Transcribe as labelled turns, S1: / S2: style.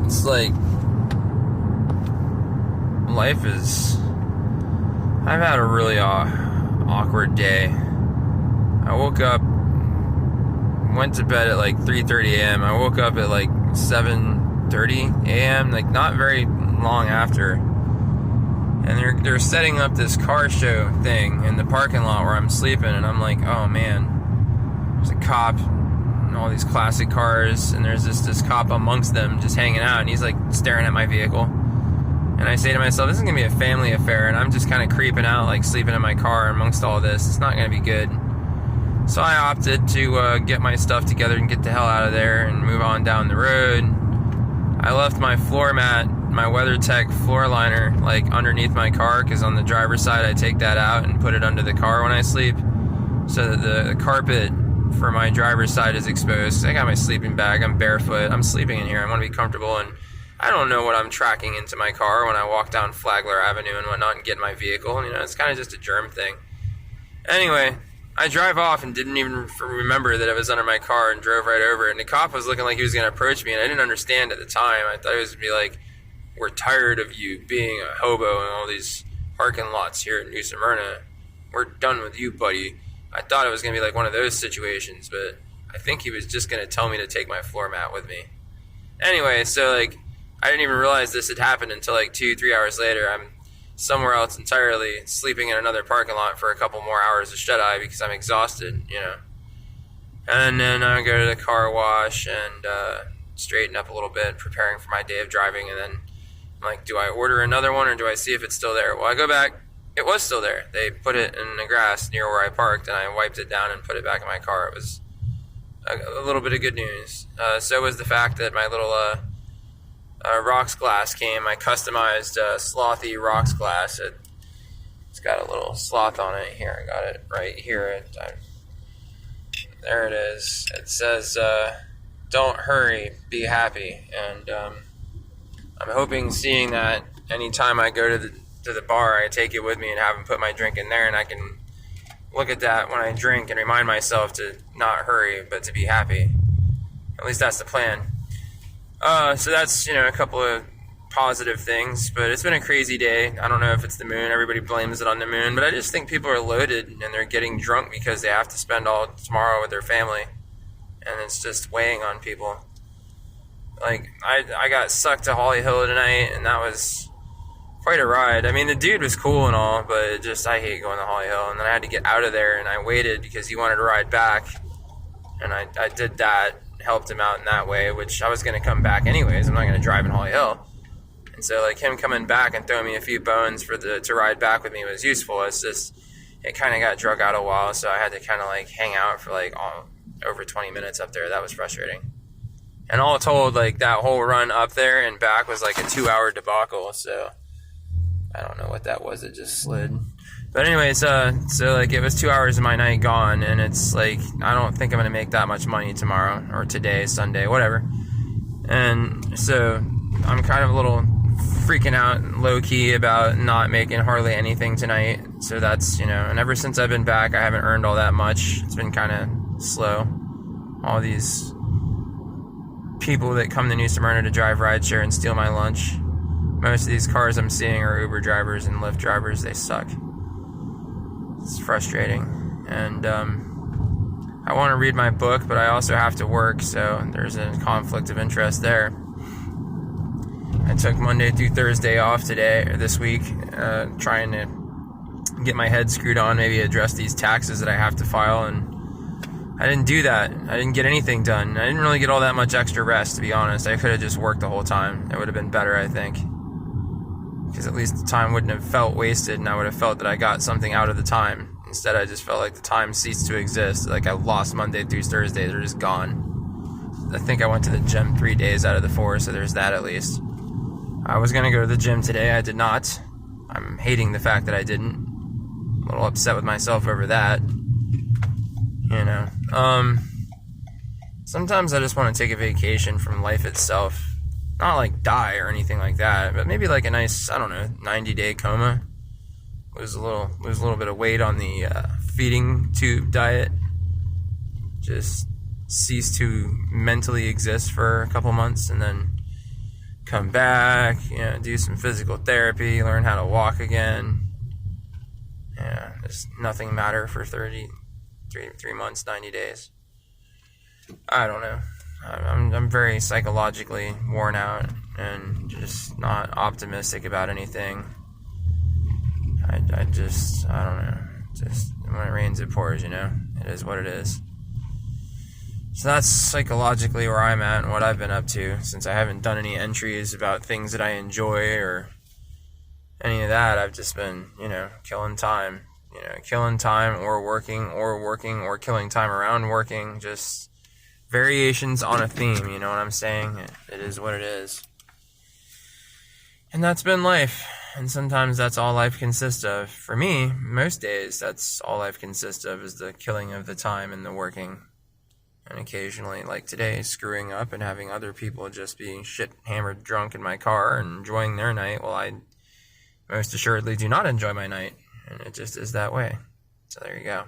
S1: It's like life is. I've had a really awkward day. I woke up, went to bed at like 3:30 a.m. I woke up at like 7:30 a.m. Like not very long after, and they're setting up this car show thing in the parking lot where I'm sleeping, and I'm like, oh man, there's a cop and all these classic cars, and there's this cop amongst them just hanging out, and he's like staring at my vehicle. And I say to myself, this is going to be a family affair, and I'm just kind of creeping out, like sleeping in my car amongst all this. It's not going to be good. So I opted to get my stuff together and get the hell out of there and move on down the road. I left my floor mat, my WeatherTech floor liner, like underneath my car, because on the driver's side I take that out and put it under the car when I sleep, so that the carpet for my driver's side is exposed. I got my sleeping bag, I'm barefoot, I'm sleeping in here, I want to be comfortable, and I don't know what I'm tracking into my car when I walk down Flagler Avenue and whatnot and get in my vehicle. You know, it's kind of just a germ thing. Anyway, I drive off and didn't even remember that it was under my car and drove right over it. And the cop was looking like he was going to approach me, and I didn't understand at the time. I thought it was going to be like, we're tired of you being a hobo in all these parking lots here in New Smyrna. We're done with you, buddy. I thought it was going to be like one of those situations, but I think he was just going to tell me to take my floor mat with me. Anyway, so like, I didn't even realize this had happened until like 2-3 hours later. I'm somewhere else entirely, sleeping in another parking lot for a couple more hours of shut-eye because I'm exhausted, you know. And then I go to the car wash and straighten up a little bit, preparing for my day of driving. And then I'm like, do I order another one or do I see if it's still there? Well, I go back. It was still there. They put it in the grass near where I parked, and I wiped it down and put it back in my car. It was a little bit of good news. So was the fact that my little rocks glass came. I customized slothy rocks glass. It's got a little sloth on it. Here, I got it right here. There it is. It says, don't hurry, be happy. And I'm hoping seeing that anytime I go to the bar, I take it with me and have them put my drink in there, and I can look at that when I drink and remind myself to not hurry, but to be happy. At least that's the plan. So that's, a couple of positive things, but it's been a crazy day. I don't know if it's the moon. Everybody blames it on the moon, but I just think people are loaded and they're getting drunk because they have to spend all tomorrow with their family, and it's just weighing on people. Like, I got sucked to Holly Hill tonight, and that was quite a ride. I mean, the dude was cool and all, but I hate going to Holly Hill, and then I had to get out of there, and I waited because he wanted to ride back, and I did that. Helped him out in that way, which I was going to come back anyways. I'm not going to drive in Holly Hill. And so like him coming back and throwing me a few bones to ride back with me was useful. It's just, it kind of got drug out a while, so I had to kind of like hang out for like over 20 minutes up there. That was frustrating. And all told, like that whole run up there and back was like a 2-hour debacle, so I don't know what that was. It just slid. But anyways, so like it was 2 hours of my night gone, and it's like I don't think I'm gonna make that much money tomorrow or today, Sunday, whatever. And so I'm kind of a little freaking out, low key, about not making hardly anything tonight. So that's and ever since I've been back, I haven't earned all that much. It's been kind of slow. All these people that come to New Smyrna to drive rideshare and steal my lunch. Most of these cars I'm seeing are Uber drivers and Lyft drivers. They suck. It's frustrating, and I want to read my book, but I also have to work, so there's a conflict of interest there. I took Monday through Thursday off this week, trying to get my head screwed on, maybe address these taxes that I have to file, and I didn't do that. I didn't get anything done. I didn't really get all that much extra rest, to be honest. I could have just worked the whole time. It would have been better, I think. Because at least the time wouldn't have felt wasted, and I would have felt that I got something out of the time. Instead, I just felt like the time ceased to exist. Like I lost Monday through Thursday. They're just gone. I think I went to the gym 3 days out of the 4, so there's that at least. I was going to go to the gym today. I did not. I'm hating the fact that I didn't. I'm a little upset with myself over that. Sometimes I just want to take a vacation from life itself. Not like die or anything like that, but maybe like a nice, 90-day coma. Lose a little bit of weight on the feeding tube diet. Just cease to mentally exist for a couple months, and then come back, do some physical therapy, learn how to walk again. Yeah, does nothing matter for 3 months, 90 days? I don't know. I'm very psychologically worn out and just not optimistic about anything. I don't know. Just when it rains, it pours, It is what it is. So that's psychologically where I'm at and what I've been up to, since I haven't done any entries about things that I enjoy or any of that. I've just been, killing time. Killing time or working or killing time around working. Just variations on a theme, you know what I'm saying? It is what it is. And that's been life. And sometimes that's all life consists of. For me, most days, that's all life consists of, is the killing of the time and the working. And occasionally, like today, screwing up and having other people just being shit-hammered drunk in my car and enjoying their night while I most assuredly do not enjoy my night. And it just is that way. So there you go.